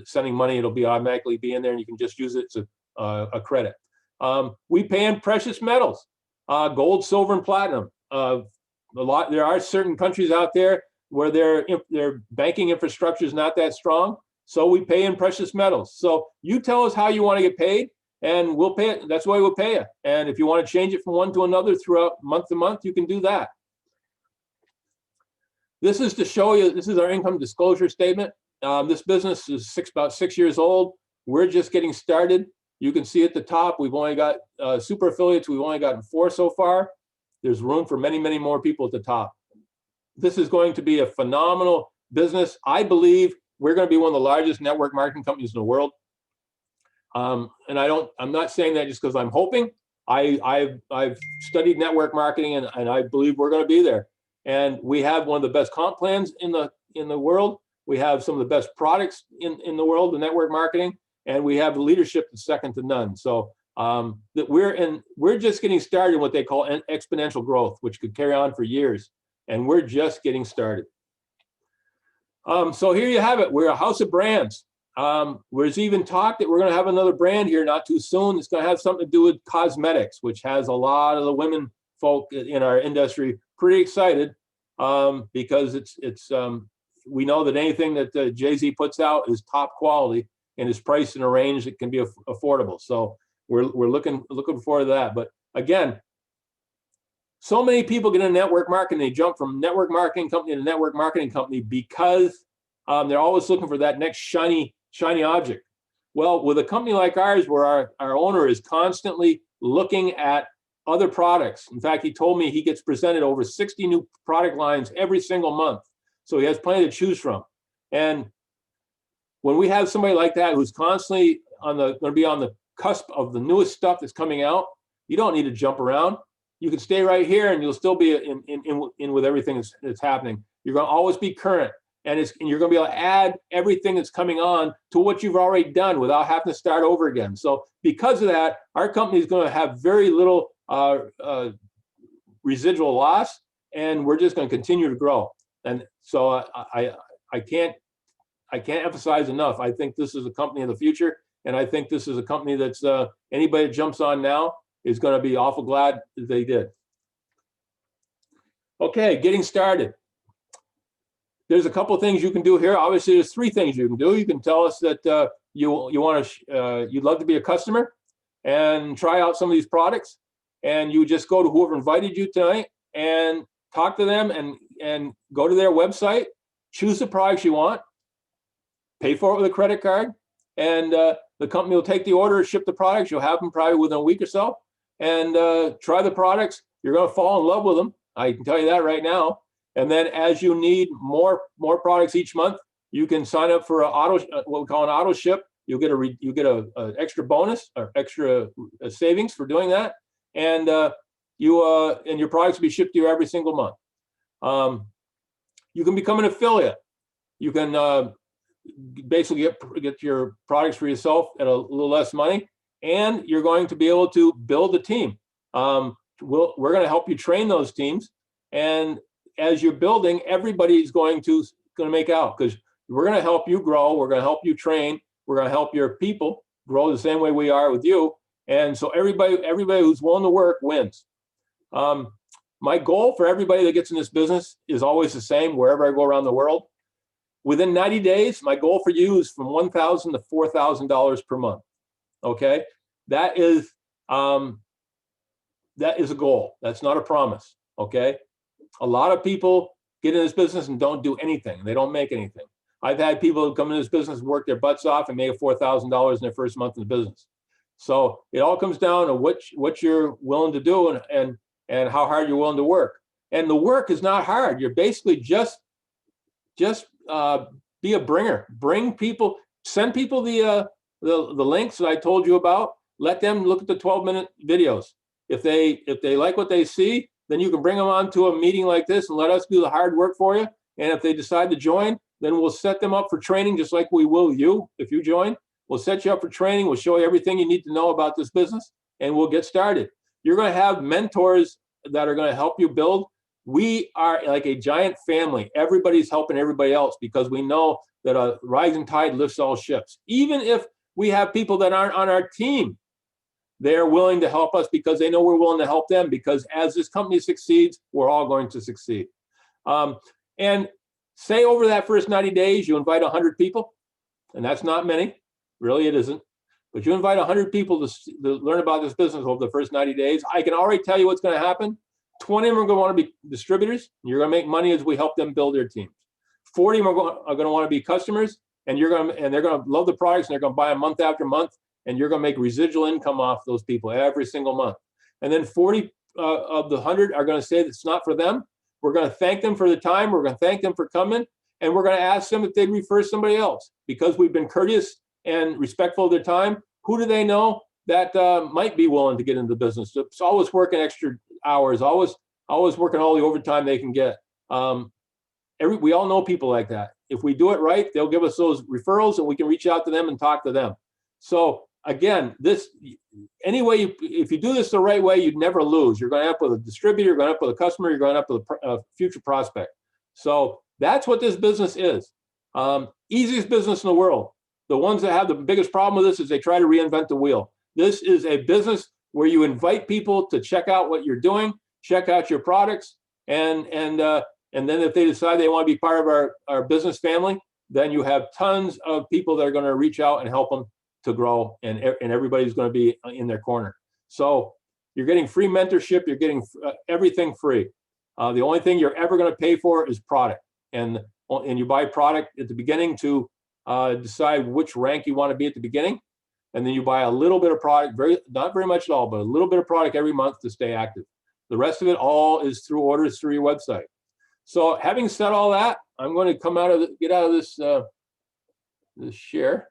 sending money. It'll be automatically be in there, and you can just use it as a credit. We pay in precious metals, gold, silver, and platinum. There are certain countries out there where their banking infrastructure is not that strong, so we pay in precious metals. So you tell us how you want to get paid, and we'll pay it. That's why we'll pay you. And if you want to change it from one to another throughout month to month, you can do that. This is to show you, this is our income disclosure statement. This business is about 6 years old. We're just getting started. You can see at the top, we've only got super affiliates. We've only gotten 4 so far. There's room for many, many more people at the top. This is going to be a phenomenal business. I believe we're going to be one of the largest network marketing companies in the world. And I'm not saying that just because I'm hoping. I've studied network marketing, and I believe we're going to be there. And we have one of the best comp plans in the world. We have some of the best products in the world, the network marketing, and we have leadership that's second to none. So that we're just getting started in what they call exponential growth, which could carry on for years. And we're just getting started. So here you have it. We're a house of brands. There's even talk that we're going to have another brand here not too soon. It's going to have something to do with cosmetics, which has a lot of the women folk in our industry pretty excited, because we know that anything that Jay-Z puts out is top quality and is priced in a range that can be affordable. So we're looking forward to that. But again, so many people get into network marketing. They jump from network marketing company to network marketing company because they're always looking for that next shiny object. Well, with a company like ours, where our owner is constantly looking at other products. In fact, he told me he gets presented over 60 new product lines every single month. So he has plenty to choose from. And when we have somebody like that who's constantly going to be on the cusp of the newest stuff that's coming out, you don't need to jump around. You can stay right here, and you'll still be in with everything that's happening. You're going to always be current, and you're going to be able to add everything that's coming on to what you've already done without having to start over again. So because of that, our company is going to have very little residual loss, and we're just going to continue to grow. And so I can't emphasize enough. I think this is a company of the future, and I think this is a company that's anybody that jumps on now is going to be awful glad that they did. Okay, getting started. There's a couple of things you can do here. Obviously, there's 3 things you can do. You can tell us that you'd love to be a customer and try out some of these products, and you just go to whoever invited you tonight and talk to them and go to their website, choose the products you want, pay for it with a credit card, and the company will take the order, ship the products. You'll have them probably within a week or so, and try the products. You're going to fall in love with them. I can tell you that right now. And then as you need more products each month, you can sign up for what we call an auto ship. You get a extra bonus or extra savings for doing that, and your products will be shipped to you every single month. You can become an affiliate. You can basically get your products for yourself at a little less money, and you're going to be able to build a team. We're going to help you train those teams, and as you're building, everybody's going to make out, because we're going to help you grow. We're going to help you train. We're going to help your people grow the same way we are with you. And so everybody who's willing to work wins. My goal for everybody that gets in this business is always the same wherever I go around the world. Within 90 days, my goal for you is from $1,000 to $4,000 per month. Okay, that is a goal. That's not a promise. Okay, a lot of people get in this business and don't do anything. They don't make anything. I've had people who come in this business and work their butts off and make $4,000 in their first month in the business. So it all comes down to what you're willing to do and how hard you're willing to work. And the work is not hard. You're basically just be a bringer. Bring people, send people the links that I told you about. Let them look at the 12-minute videos. If they like what they see, then you can bring them on to a meeting like this and let us do the hard work for you. And if they decide to join, then we'll set them up for training, just like we will you if you join. We'll set you up for training. We'll show you everything you need to know about this business, and we'll get started. You're going to have mentors that are going to help you build. We are like a giant family. Everybody's helping everybody else because we know that a rising tide lifts all ships. Even if we have people that aren't on our team, they're willing to help us because they know we're willing to help them, because as this company succeeds, we're all going to succeed. And say over that first 90 days, you invite 100 people, and that's not many. Really, it isn't. But you invite 100 people to learn about this business over the first 90 days. I can already tell you what's going to happen. 20 of them are going to want to be distributors. And you're going to make money as we help them build their teams. 40 of them are going to want to be customers, and they're going to love the products, and they're going to buy them month after month, and you're going to make residual income off those people every single month. And then 40 of the 100 are going to say it's not for them. We're going to thank them for the time. We're going to thank them for coming, and we're going to ask them if they'd refer somebody else, because we've been courteous and respectful of their time. Who do they know that might be willing to get into the business? It's always working extra hours, always working all the overtime they can get. We all know people like that. If we do it right, they'll give us those referrals, and we can reach out to them and talk to them. So again, anyway, if you do this the right way, you'd never lose. You're going to end up with a distributor, you're going to end up with a customer, you're going to end up with a future prospect. So that's what this business is. Easiest business in the world. The ones that have the biggest problem with this is they try to reinvent the wheel. This is a business where you invite people to check out what you're doing, check out your products, and then if they decide they want to be part of our business family, then you have tons of people that are going to reach out and help them to grow, and everybody's going to be in their corner. So you're getting free mentorship, you're getting everything free. The only thing you're ever going to pay for is product, and you buy product at the beginning to decide which rank you want to be at the beginning, and then you buy a little bit of product, not very much at all, but a little bit of product every month to stay active. The rest of it all is through orders through your website. So having said all that, I'm going to get out of this share.